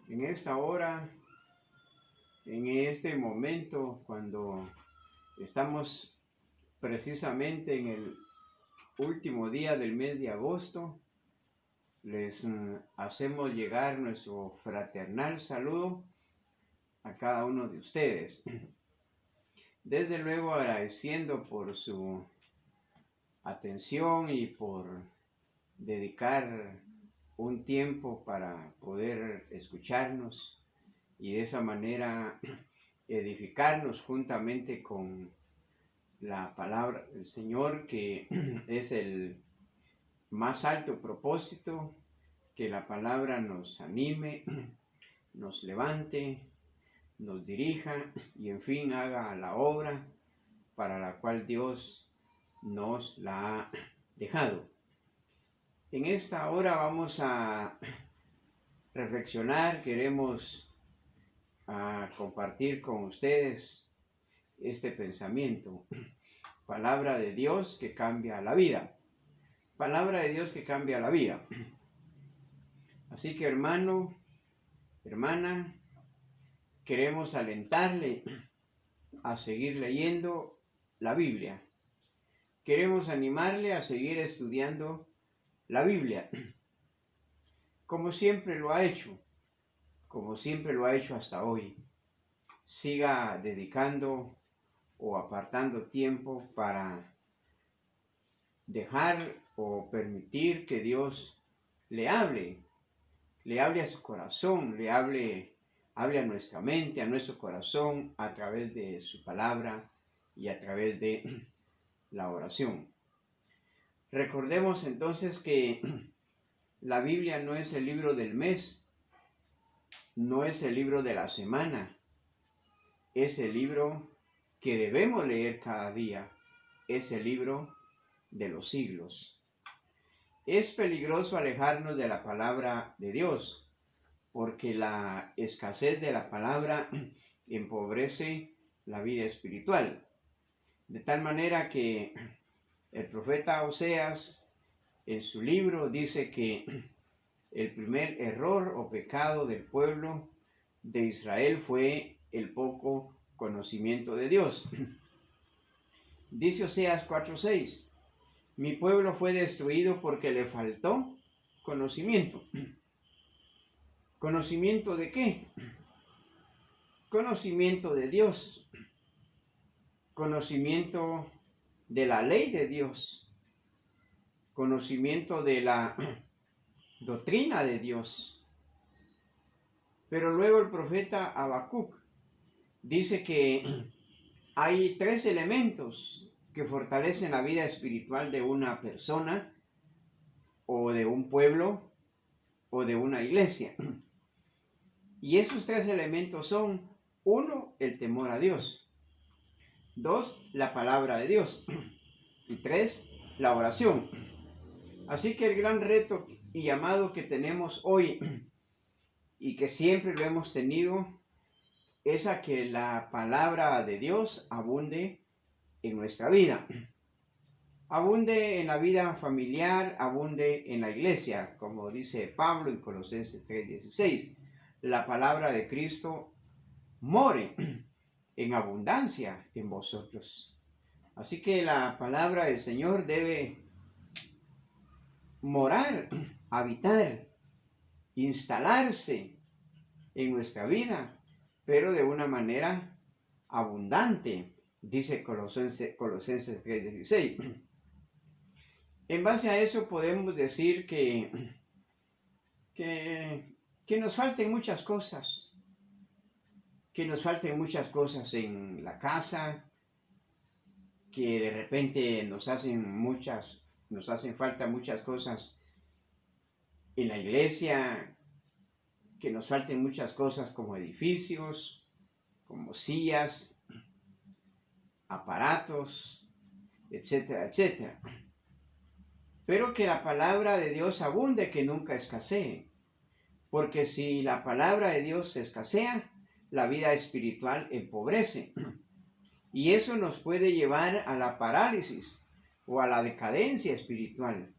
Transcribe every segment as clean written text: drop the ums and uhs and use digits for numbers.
En esta hora, en este momento, cuando estamos precisamente en el último día del mes de agosto, les hacemos llegar nuestro fraternal saludo a cada uno de ustedes. Desde luego agradeciendo por su atención y por dedicar un tiempo para poder escucharnos y de esa manera edificarnos juntamente con la palabra del Señor, que es el más alto propósito, que la palabra nos anime, nos levante, nos dirija y en fin haga la obra para la cual Dios nos la ha dejado. En esta hora vamos a reflexionar, queremos compartir con ustedes este pensamiento. Palabra de Dios que cambia la vida. Palabra de Dios que cambia la vida. Así que hermano, hermana, queremos alentarle a seguir leyendo la Biblia. Queremos animarle a seguir estudiando la Biblia, como siempre lo ha hecho, hasta hoy. Siga dedicando o apartando tiempo para dejar o permitir que Dios le hable a su corazón, le hable a nuestra mente, a nuestro corazón, a través de su palabra y a través de la oración. Recordemos entonces que la Biblia no es el libro del mes, no es el libro de la semana, es el libro que debemos leer cada día, es el libro de los siglos. Es peligroso alejarnos de la palabra de Dios, porque la escasez de la palabra empobrece la vida espiritual. De tal manera que el profeta Oseas en su libro dice que el primer error o pecado del pueblo de Israel fue el poco conocimiento de Dios. Dice Oseas 4:6, mi pueblo fue destruido porque le faltó conocimiento. ¿Conocimiento de qué? Conocimiento de Dios. Conocimiento de la ley de Dios. Conocimiento de la doctrina de Dios. Pero luego el profeta Habacuc dice que hay 3 elementos que fortalecen la vida espiritual de una persona o de un pueblo o de una iglesia. Y esos 3 elementos son: 1, el temor a Dios; 2, la palabra de Dios; y 3, la oración. Así que el gran reto y llamado que tenemos hoy y que siempre lo hemos tenido es a que la palabra de Dios abunde en nuestra vida. Abunde en la vida familiar, abunde en la iglesia, como dice Pablo en Colosenses 3:16. La palabra de Cristo more en abundancia en vosotros. Así que la palabra del Señor debe morar, habitar, instalarse en nuestra vida, pero de una manera abundante, dice Colosenses 3:16. En base a eso podemos decir que nos falten muchas cosas, en la casa, que de repente nos hacen falta muchas cosas en la iglesia, que nos falten muchas cosas como edificios, como sillas, aparatos, etcétera, etcétera. Pero que la palabra de Dios abunde, que nunca escasee. Porque si la palabra de Dios escasea, la vida espiritual empobrece. Y eso nos puede llevar a la parálisis o a la decadencia espiritual.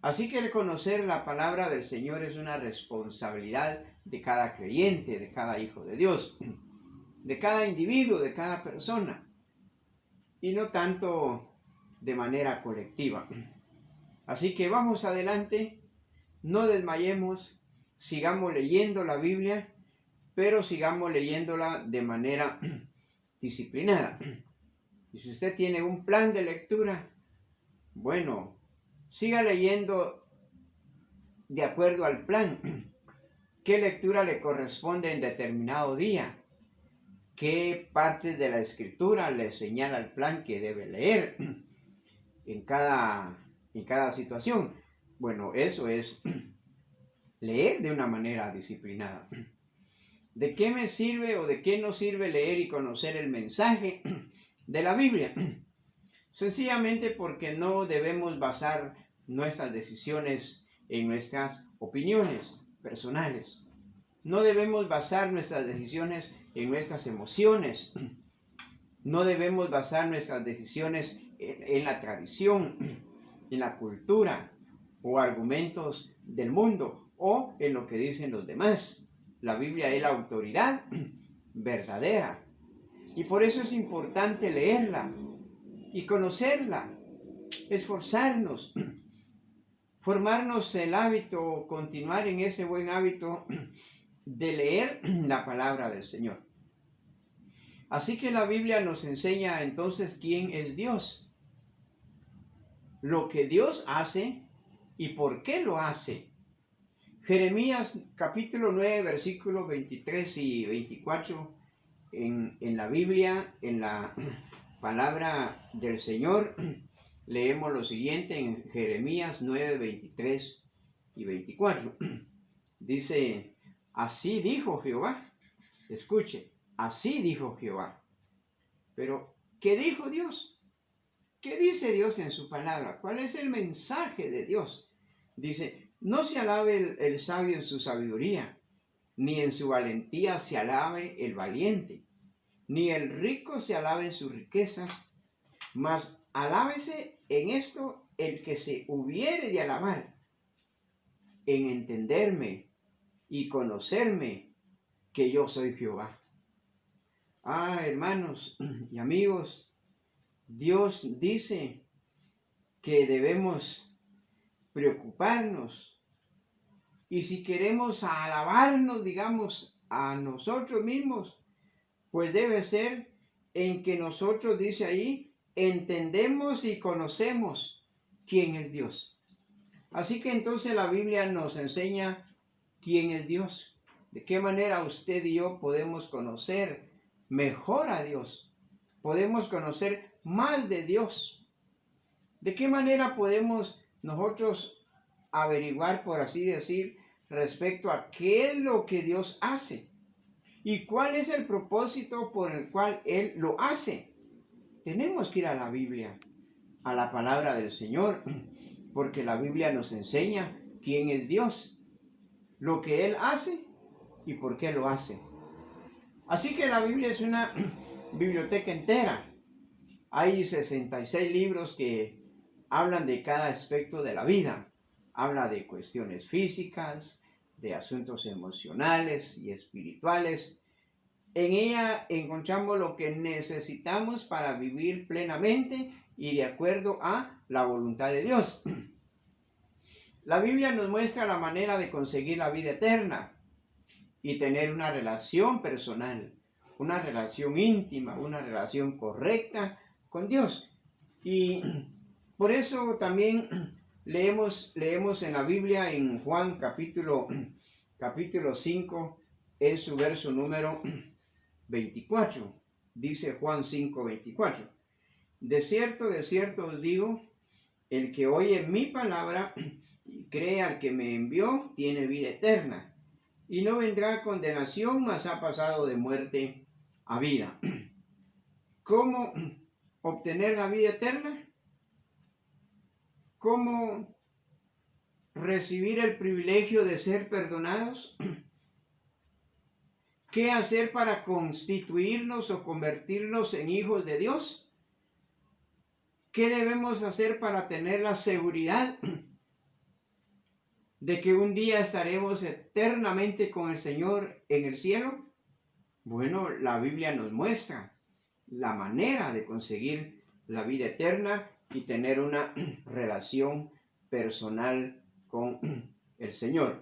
Así que el conocer la palabra del Señor es una responsabilidad de cada creyente, de cada hijo de Dios, de cada individuo, de cada persona, y no tanto de manera colectiva. Así que vamos adelante, no desmayemos, sigamos leyendo la Biblia, pero sigamos leyéndola de manera disciplinada. Y si usted tiene un plan de lectura, bueno, siga leyendo de acuerdo al plan. ¿Qué lectura le corresponde en determinado día? ¿Qué partes de la escritura le señala el plan que debe leer en cada situación? Bueno, eso es leer de una manera disciplinada. ¿De qué me sirve o de qué nos sirve leer y conocer el mensaje de la Biblia? Sencillamente porque no debemos basar nuestras decisiones en nuestras opiniones personales. No debemos basar nuestras decisiones en nuestras emociones. No debemos basar nuestras decisiones en la tradición, en la cultura o argumentos del mundo o en lo que dicen los demás. La Biblia es la autoridad verdadera y por eso es importante leerla y conocerla, esforzarnos, formarnos el hábito, continuar en ese buen hábito de leer la palabra del Señor. Así que la Biblia nos enseña entonces quién es Dios, lo que Dios hace y por qué lo hace. Jeremías capítulo 9, versículos 23 y 24 en la Biblia, en la palabra del Señor, leemos lo siguiente en Jeremías 9, 23 y 24. Dice, así dijo Jehová. Escuche, así dijo Jehová. Pero, ¿qué dijo Dios? ¿Qué dice Dios en su palabra? ¿Cuál es el mensaje de Dios? Dice, no se alabe el sabio en su sabiduría, ni en su valentía se alabe el valiente, ni el rico se alabe en sus riquezas, mas alábese en esto el que se hubiere de alabar, en entenderme y conocerme que yo soy Jehová. Ah, hermanos y amigos, Dios dice que debemos preocuparnos y si queremos alabarnos, digamos, a nosotros mismos, pues debe ser en que nosotros, dice ahí, entendemos y conocemos quién es Dios. Así que entonces la Biblia nos enseña quién es Dios. De qué manera usted y yo podemos conocer mejor a Dios. Podemos conocer más de Dios. De qué manera podemos nosotros averiguar, por así decir, respecto a qué es lo que Dios hace y cuál es el propósito por el cual Él lo hace. Tenemos que ir a la Biblia, a la palabra del Señor, porque la Biblia nos enseña quién es Dios, lo que Él hace y por qué lo hace. Así que la Biblia es una biblioteca entera. Hay 66 libros que hablan de cada aspecto de la vida. Habla de cuestiones físicas, de asuntos emocionales y espirituales. En ella encontramos lo que necesitamos para vivir plenamente y de acuerdo a la voluntad de Dios. La Biblia nos muestra la manera de conseguir la vida eterna y tener una relación personal, una relación íntima, una relación correcta con Dios. Y por eso también leemos en la Biblia en Juan capítulo 5, en su verso número 24. Dice Juan 5, 24. De cierto os digo, el que oye mi palabra y cree al que me envió, tiene vida eterna, y no vendrá a condenación, mas ha pasado de muerte a vida. ¿Cómo obtener la vida eterna? ¿Cómo recibir el privilegio de ser perdonados? ¿Qué hacer para constituirnos o convertirnos en hijos de Dios? ¿Qué debemos hacer para tener la seguridad de que un día estaremos eternamente con el Señor en el cielo? Bueno, la Biblia nos muestra la manera de conseguir la vida eterna y tener una relación personal con el Señor.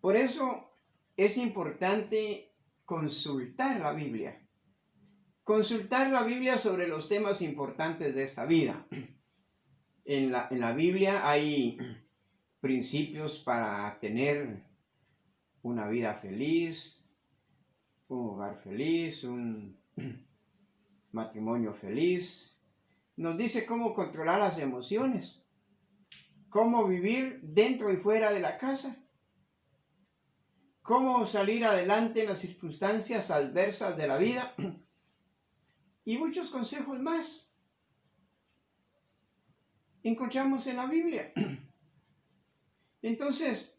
Por eso es importante consultar la Biblia. Consultar la Biblia sobre los temas importantes de esta vida. En la Biblia hay principios para tener una vida feliz, un hogar feliz, un matrimonio feliz. Nos dice cómo controlar las emociones, cómo vivir dentro y fuera de la casa, cómo salir adelante en las circunstancias adversas de la vida y muchos consejos más encontramos en la Biblia. Entonces,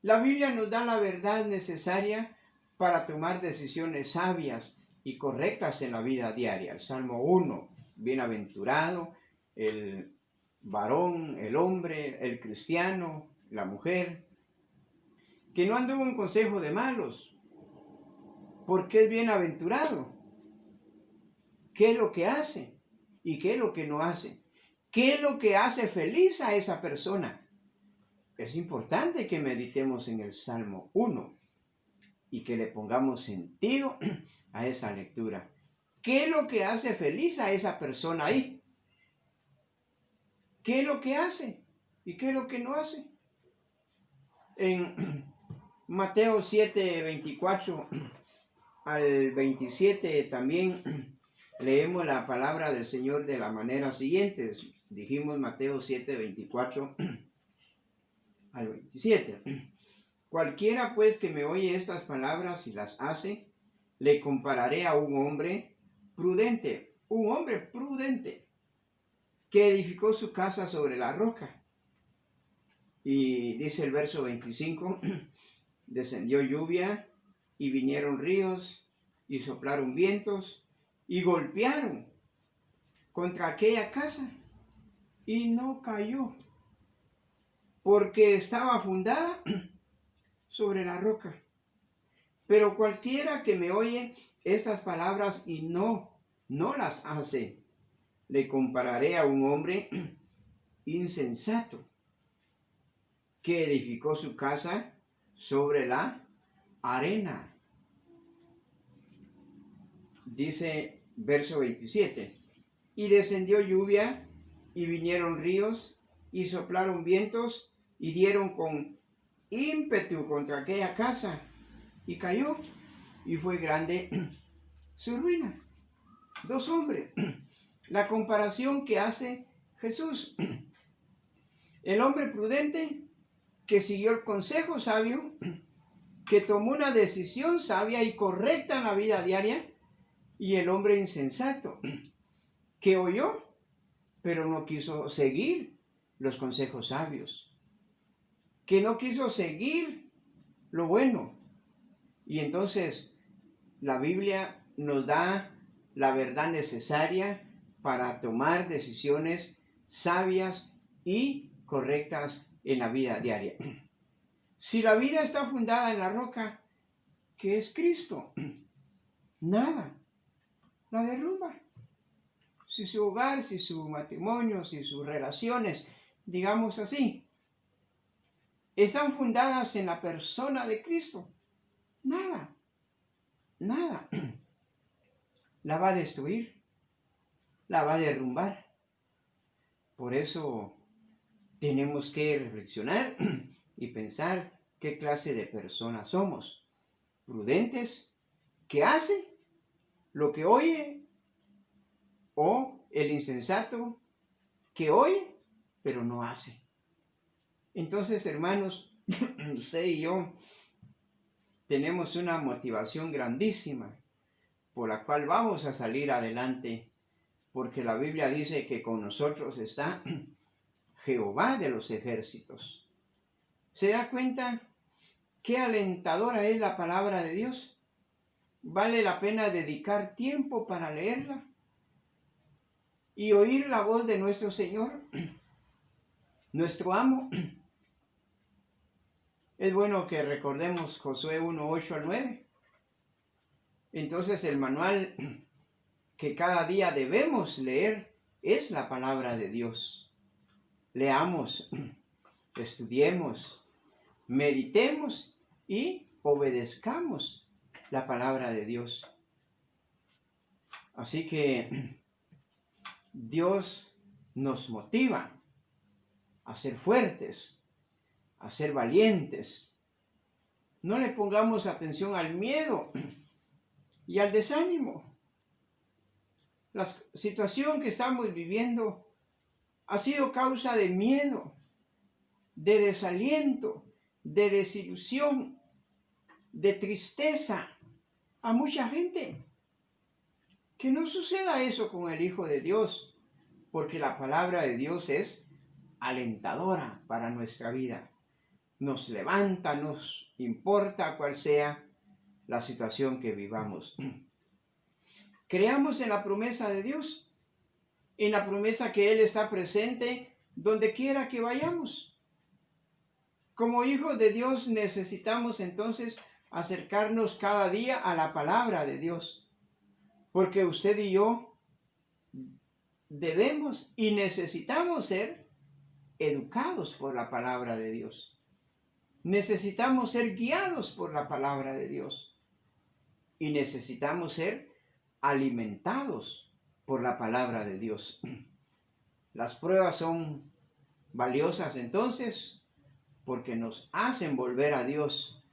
la Biblia nos da la verdad necesaria para tomar decisiones sabias y correctas en la vida diaria. El Salmo 1, bienaventurado el varón, el hombre, el cristiano, la mujer, que no anduvo en consejo de malos, porque es bienaventurado. ¿Qué es lo que hace y qué es lo que no hace? ¿Qué es lo que hace feliz a esa persona? Es importante que meditemos en el Salmo 1 y que le pongamos sentido a esa lectura. ¿Qué es lo que hace feliz a esa persona ahí? ¿Qué es lo que hace y qué es lo que no hace? En Mateo 7, 24 al 27 también leemos la palabra del Señor de la manera siguiente. Dijimos Mateo 7, 24 al 27. Cualquiera pues que me oye estas palabras y las hace, le compararé a un hombre prudente, que edificó su casa sobre la roca. Y dice el verso 25, descendió lluvia y vinieron ríos y soplaron vientos y golpearon contra aquella casa y no cayó, porque estaba fundada sobre la roca. Pero cualquiera que me oye estas palabras y no las hace, le compararé a un hombre insensato que edificó su casa sobre la arena. Dice verso 27, y descendió lluvia y vinieron ríos y soplaron vientos y dieron con ímpetu contra aquella casa y cayó y fue grande su ruina. Dos hombres. La comparación que hace Jesús. El hombre prudente que siguió el consejo sabio, que tomó una decisión sabia y correcta en la vida diaria, y el hombre insensato que oyó pero no quiso seguir los consejos sabios, que no quiso seguir lo bueno. Y entonces la Biblia nos da la verdad necesaria para tomar decisiones sabias y correctas en la vida diaria. Si la vida está fundada en la roca, que es Cristo, nada la derrumba. Si su hogar, si su matrimonio, si sus relaciones, digamos así, están fundadas en la persona de Cristo, nada la va a destruir, la va a derrumbar. Por eso tenemos que reflexionar y pensar qué clase de personas somos. Prudentes, que hace lo que oye, o el insensato que oye pero no hace. Entonces, hermanos, usted y yo tenemos una motivación grandísima por la cual vamos a salir adelante, porque la Biblia dice que con nosotros está Jehová de los ejércitos. ¿Se da cuenta qué alentadora es la palabra de Dios? Vale la pena dedicar tiempo para leerla y oír la voz de nuestro Señor, nuestro amo, Es bueno que recordemos Josué 1, 8 al 9. Entonces el manual que cada día debemos leer es la palabra de Dios. Leamos, estudiemos, meditemos y obedezcamos la palabra de Dios. Así que Dios nos motiva a ser fuertes, a ser valientes. No le pongamos atención al miedo y al desánimo. La situación que estamos viviendo ha sido causa de miedo, de desaliento, de desilusión, de tristeza a mucha gente. Que no suceda eso con el Hijo de Dios, porque la palabra de Dios es alentadora para nuestra vida. Nos levanta, nos importa cuál sea la situación que vivamos. Creamos en la promesa de Dios, en la promesa que Él está presente donde quiera que vayamos. Como hijos de Dios necesitamos entonces acercarnos cada día a la palabra de Dios. Porque usted y yo debemos y necesitamos ser educados por la palabra de Dios. Necesitamos ser guiados por la palabra de Dios. Y necesitamos ser alimentados por la palabra de Dios. Las pruebas son valiosas entonces porque nos hacen volver a Dios.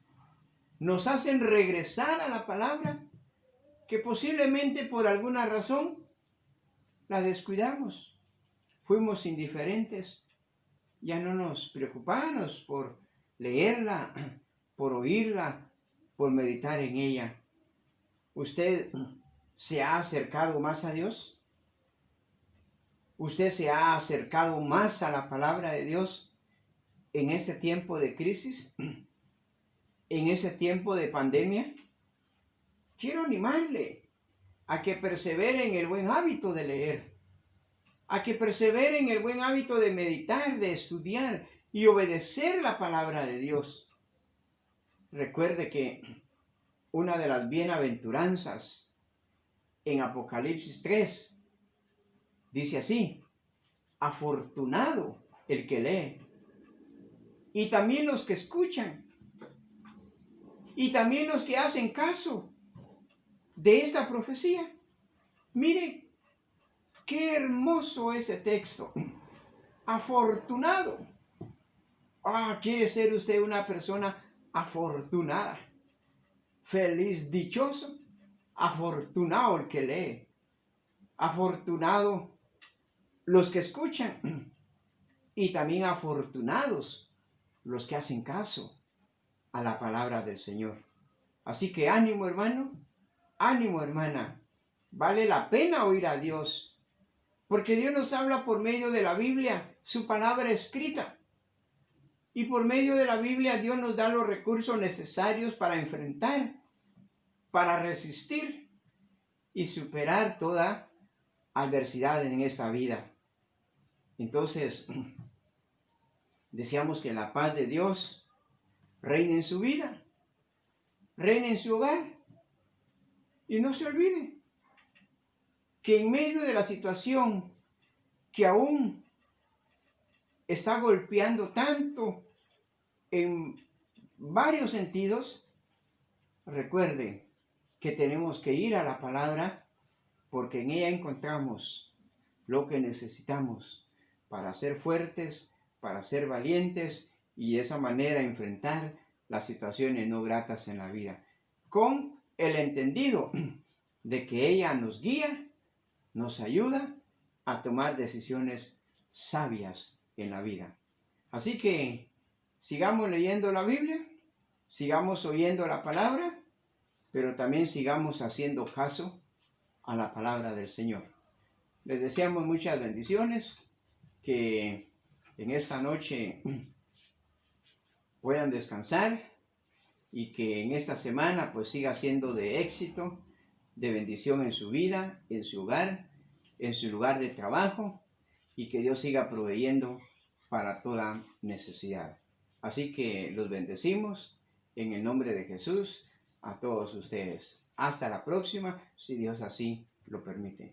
Nos hacen regresar a la palabra que posiblemente por alguna razón la descuidamos. Fuimos indiferentes. Ya no nos preocupamos por leerla, por oírla, por meditar en ella. ¿Usted se ha acercado más a Dios? ¿Usted se ha acercado más a la palabra de Dios en este tiempo de crisis? ¿En ese tiempo de pandemia? Quiero animarle a que persevere en el buen hábito de leer, a que persevere en el buen hábito de meditar, de estudiar y obedecer la palabra de Dios. Recuerde que una de las bienaventuranzas en Apocalipsis 3 dice así: afortunado el que lee, y también los que escuchan, y también los que hacen caso de esta profecía. Mire, qué hermoso ese texto. Afortunado. ¿Quiere ser usted una persona afortunada? Feliz, dichoso. Afortunado el que lee. Afortunado los que escuchan. Y también afortunados los que hacen caso a la palabra del Señor. Así que ánimo, hermano. Ánimo, hermana, vale la pena oír a Dios, porque Dios nos habla por medio de la Biblia, su palabra escrita. Y por medio de la Biblia Dios nos da los recursos necesarios para enfrentar, para resistir y superar toda adversidad en esta vida. Entonces, deseamos que la paz de Dios reine en su vida, reine en su hogar. Y no se olvide que en medio de la situación que aún está golpeando tanto en varios sentidos, recuerde que tenemos que ir a la palabra porque en ella encontramos lo que necesitamos para ser fuertes, para ser valientes y de esa manera enfrentar las situaciones no gratas en la vida. Con el entendido de que ella nos guía, nos ayuda a tomar decisiones sabias en la vida. Así que sigamos leyendo la Biblia, sigamos oyendo la palabra, pero también sigamos haciendo caso a la palabra del Señor. Les deseamos muchas bendiciones, que en esta noche puedan descansar y que en esta semana pues siga siendo de éxito, de bendición en su vida, en su hogar, en su lugar de trabajo, y que Dios siga proveyendo para toda necesidad. Así que los bendecimos en el nombre de Jesús a todos ustedes. Hasta la próxima, si Dios así lo permite.